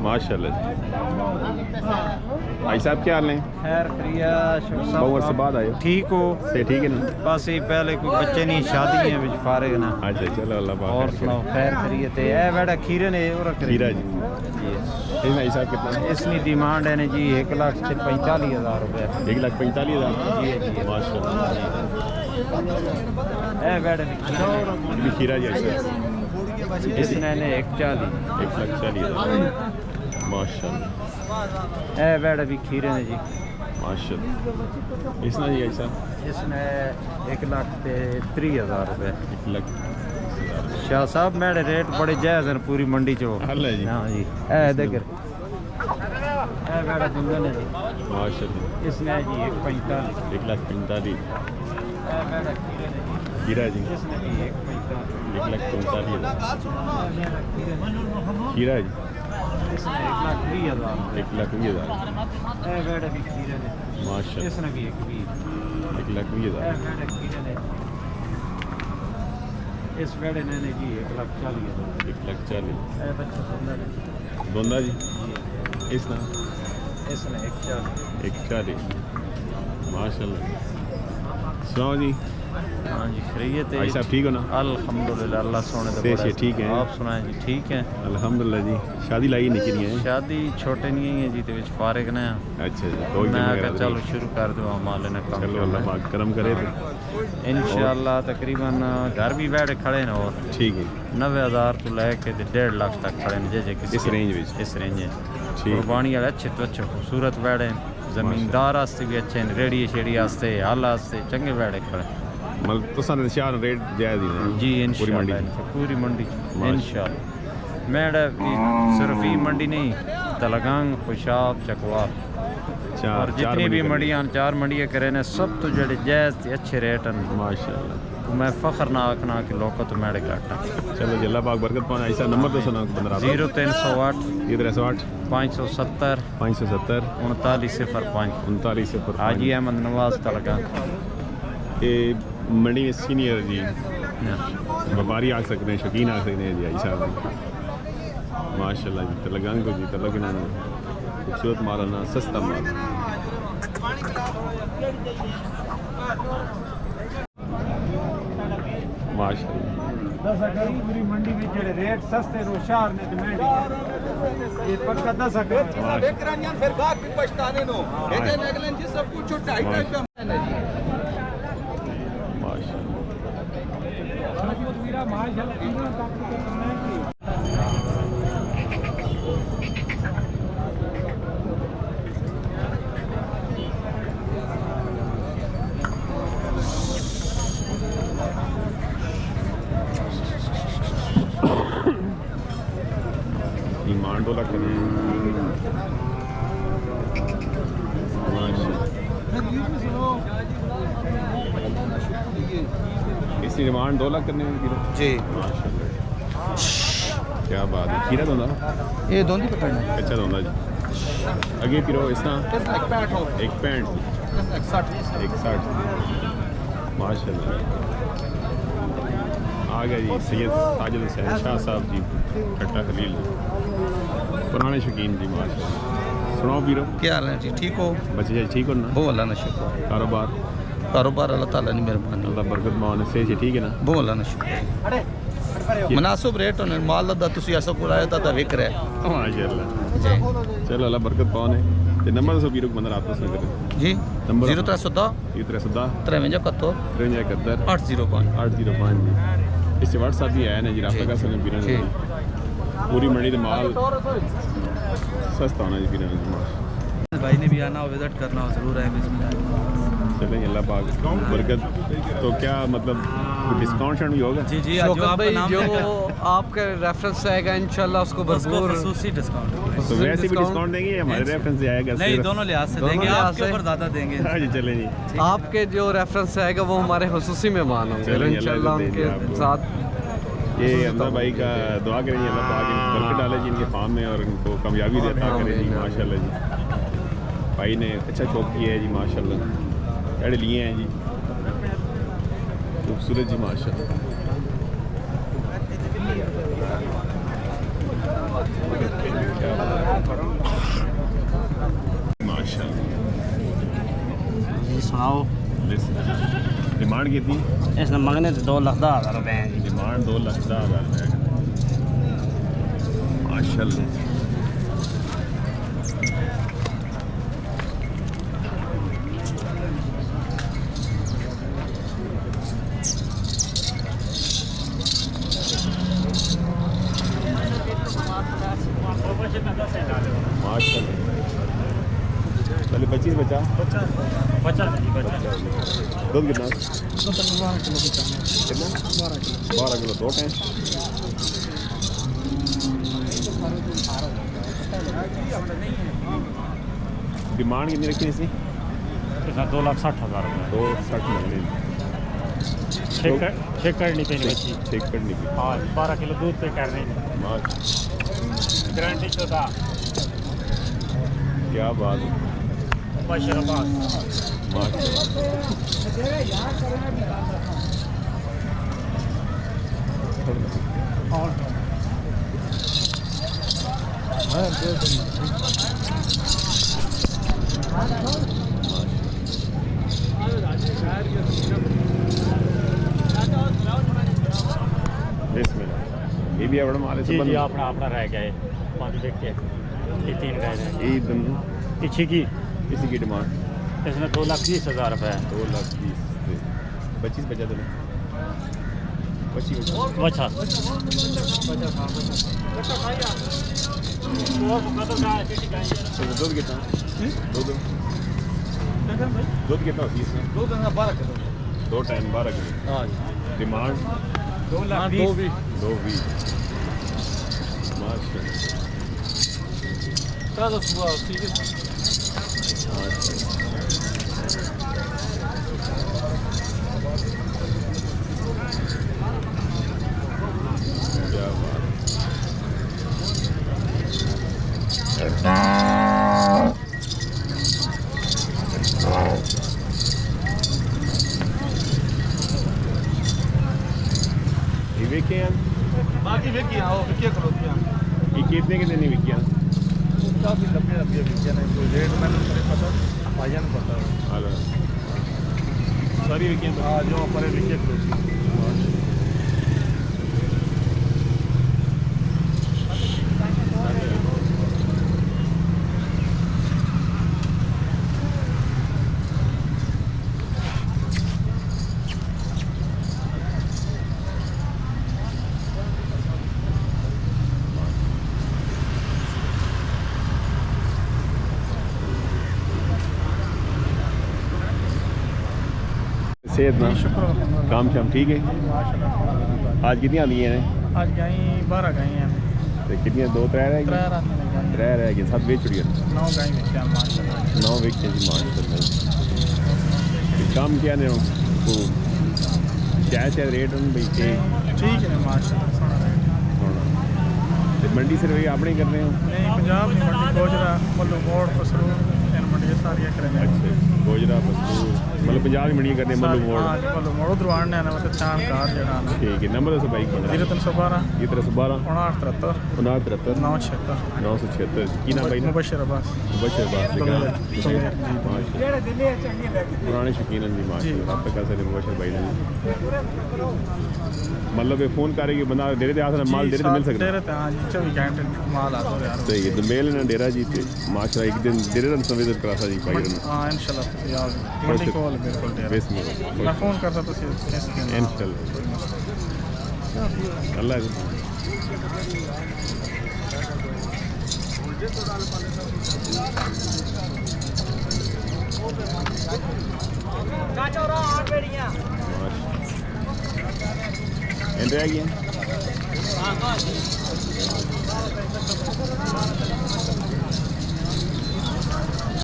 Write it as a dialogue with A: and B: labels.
A: माशाल्लाह। भाई साहब क्या हाल है?
B: खैर प्रिया
A: बहुत से बाद आए,
B: ठीक हो?
A: से ठीक है ना?
B: बस ये पहले कोई बच्चे नहीं, शादी है बिच फारिग ना।
A: अच्छा चलो अल्लाह पाक।
B: और सुनाओ खैर करिए ते ए बेटा खीरे ने और
A: खीरा जी ये भाई साहब कितना?
B: इसकी डिमांड है ने जी 1,45,000 रुपए।
A: 1,45,000
B: जी
A: माशाल्लाह।
B: ए बेटा
A: खीरा जी ऐसा
B: इसने ने
A: 1,40,000 माशाल्लाह।
B: ए बेटा भी खीरे ने जी
A: माशाल्लाह। इसने जी ऐसा
B: इसने 1,30,000 रुपए।
A: 1,00,000
B: शाह साहब मेरे रेट बड़े जायज़ हैं पूरी मंडी चो।
A: हल है जी।
B: हाँ जी ए देकर ए बेटा दुंगन है जी
A: माशाल्लाह।
B: इसने जी 1,45,000।
A: 1,45,000
B: ए बेटा खीरे ने जी
A: खीरा जी
B: इसने भी 1,45,000।
A: 1,45,000 खीरा जी
B: इसने 1,20,000।
A: 1,20,000
B: ए बेटा भी खीरे ने
A: माशाल्लाह।
B: इसने भी 1,20,000।
A: 1,20,000
B: ए बेटा खीरे ने इस बेड़े ने जी 1,40,000।
A: 1,40,000
B: ए बच्चा सुंदर है
A: दोंदा जी इसने
B: 1,40,000।
A: 1,40,000 माशाल्लाह। सुनाओ जी।
B: हाँ जी खैरियत है
A: भाई साहब ठीक हो ना?
B: अल्हम्दुलिल्लाह अल्लाह सोने
A: से ठीक है।
B: आप सुनाएं जी ठीक है?
A: अल्हम्दुलिल्लाह जी। शादी लाई नहीं की है?
B: शादी छोटे नहीं है जी तो फारिग ने।
A: अच्छा जी तो
B: मैं कहा चलो शुरू कर दो हमारे ने काम।
A: चलो अल्लाह पाक करम करे
B: इंशाल्लाह। तकरीबन घर भी बैठे खड़े हैं और
A: ठीक है
B: 90,000 तो लेके 1.5 लाख तक खड़े हैं जे किसी
A: इस रेंज में।
B: इस रेंज है
A: ठीक
B: कुर्बानी वाले अच्छे तो अच्छे खूबसूरत बैठे जमींदार आस्ते भी अच्छे रेड़ी शेड़ी आस्ते हाल आस्ते चंगे बैठे खड़े
A: मतलब तो सन शार रेट जायज ही है
B: जी
A: इंशाल्लाह
B: पूरी मंडी इंशाल्लाह। मेरा सिर्फ ही मंडी नहीं तलगांग खुशाब चकवार और जितनी भी मंडियां 4 मंडियां करे ने सब तो जड़े जायज अच्छे रेट हैं माशाल्लाह। मैं फख्र ना आखना कि लोग तो मेरे घाटा।
A: चलो जल्ला पाक बरकत पाना। ऐसा नंबर तो सुना
B: 0308
A: 308
B: 570
A: 570
B: 3905
A: 3905
B: हाजी अहमद नवाज तलगांग।
A: ये मंडी में सीनियर जी व्यापारी आ सकते हैं, शौकीन आ सकते हैं जी ऐसा माशाल्लाह जी। तलगांग को जी तलग खूबसूरत माल ना सस्ता माल
B: माशाल्लाह। पूरी मंडी में जेड़े रेट सस्ते रो शहर ने ते महंगी ये पक्का 10
C: फिर गाहक भी पछताने नो कहते नेगलन जी सब कुछ छोटा आइटम
A: मांडोला करें इसकी डिमांड 2 लाख करने की
C: जी
A: माशाल्लाह। क्या बात है। खीरा दोंदा
C: ये दोंदी पकड़ना है।
A: अच्छा दोंदा जी आगे फिर इसना 165 160 माशाल्लाह। आ गया जी सैयद साजिद हुसैन शाह साहब जी कट्टा खलील पुराने शौकीन जी माशाल्लाह। सुनाओ बीरो
C: क्या हाल है जी ठीक हो?
A: बच्चे जी ठीक हो ना?
C: बहुत अल्लाह ना शुक्र।
A: कारोबार
C: अल्लाह ताला ने मेहरबानी
A: अल्लाह बरकत मान से ठीक है ना?
C: बहुत अल्लाह ना शुक्र। मुनासिब रेट होने माल दा तुसी ऐसा कुराया ता विक रहा है
A: माशाल्लाह
C: जी।
A: चलो अल्लाह बरकत पाने ते नंबर सो बीरो बंदा रात में करे
C: जी
A: नंबर
C: 0310
A: 310
C: 53 71
A: 53
C: 805
A: 805 जी। इससे व्हाट्सएप भी आया ना जी रास्ता का समय बीरो ने पूरी मंडी में माल सस्ता होना जी बीरो ने।
C: भाई ने भी आना हो विजिट करना हो जरूर है।
A: चलेंगे अल्लाह पाक बरकत। तो क्या मतलब डिस्काउंट भी होगा?
C: जी जी
D: जो आपके रेफरेंस आएगा इंशाल्लाह उसको भरपूर
C: खसूसी डिस्काउंट।
A: तो वैसे भी डिस्काउंट देंगे हमारे रेफरेंस से आएगा?
C: नहीं दोनों लिहाज से देंगे, आपके ऊपर ज़्यादा देंगे।
A: हाँ जी चलें जी।
D: आपके जो रेफरेंस आएगा वो हमारे खसूसी मेहमान होंगे इंशाल्लाह उनके साथ।
A: ये अंदर भाई का दुआ करेंगे अल्लाह पाक बरकत डाले जी इनके फार्म में और इनको कामयाबी देता करे जी माशाल्लाह जी। भाई ने अच्छा शौक किया है जी माशाल्लाह। एड़े लिए हैं जी खूबसूरत जी माशाल्लाह। डिमांड कितनी?
E: इसने मंगने तो 2,10,000 रुपए हैं जी।
A: डिमांड 2,10,000 रुपये माशाल्लाह। चलिए 25 बचा
E: 50
A: दूध कितना? 12 किलो 2 टाइम। डिमांड कितनी रखी इसकी?
E: 2,60,000 रुपए।
A: 260 लगने।
E: छः करनी पे बच्ची।
A: चेक करनी की।
E: हाँ 12 किलो दूध पे कर रहे हैं। गारंटी तो था।
A: क्या बात है।
E: बशरबाद
A: ये भी बड़ा माल है।
E: जी जी अपना अपना रह गया है 5 व्यक्ति ये 3 रह गए।
A: ईद
E: इसी की
A: इसी की डिमांड
E: इसमें 2,20,000 रुपए है।
A: 2,20,000 25 बचा तो 25
E: अच्छा
A: दूध कितना? दूध कितना होती है इसमें?
C: 12 किलो
A: 2 टाइम 12 किलो।
C: हाँ
A: डिमांड
C: 2,20,000
A: 2,20,000 माशाल्लाह।
C: तो सुबह ठीक है।
A: क्या बात ये विके हैं
C: बाकी विकी आओ विकी करो क्या
A: ये कितने के नहीं विकिया?
C: काफ़ी लंबे लंबे विकी नहीं कोई रेट मैंने नहीं पता भाइयों को पता है।
A: हेलो सारी विकिया
C: हाँ जो पर विकी करो
A: सेहत ना काम शाम ठीक है। आज कितनी आनी है?
F: आज गई 12 गई हैं।
A: तो कितनी 2-3 रह गई? 3 रह गई 7 बेच चुकी है।
F: 9 गई बेचा माशाल्लाह।
A: 9 बेच जी माशाल्लाह। काम क्या ने को क्या रेट उन भाई के
F: ठीक है माशाल्लाह सोना रेट।
A: तो मंडी से वही आपने कर रहे हो?
F: नहीं पंजाब की मंडी गोजरा मल्लू मोड़ कसरू इन मंडी सारी करेंगे।
A: अच्छा गोजरा बसू मतलब पंजाब की मंडी करने मल्लू मोड़।
F: हाँ जी मल्लू मोड़ उधर आने ना मतलब चांद कार जड़ा ना।
A: ठीक है नंबर दसो बाइक
F: 0312
A: 1312
F: 5973
A: 5973
F: 976
A: 976 की नाम भाई?
F: मुबशर अब्बास।
A: मुबशर अब्बास पुराने शौकीन हैं जी माशाल्लाह। आप तक ऐसे मुबशर भाई ने मतलब ये फ़ोन करेगी बंदा डेरे ते आसना माल डेरे ते मिल सकता है।
F: डेरे ते हाँ जी 24 घंटे माल आता है यार।
A: सही है दोमेल ने डेरा जी ते माशाल्लाह एक दिन डेरे दा संवेदन करासा जी भाई ने।
F: हाँ इंशाल्लाह तुसी आओ मंडी कोल बिल्कुल डेरा। मैं फ़ोन करता तुसी
A: इंशाल्लाह अल्लाह रह गया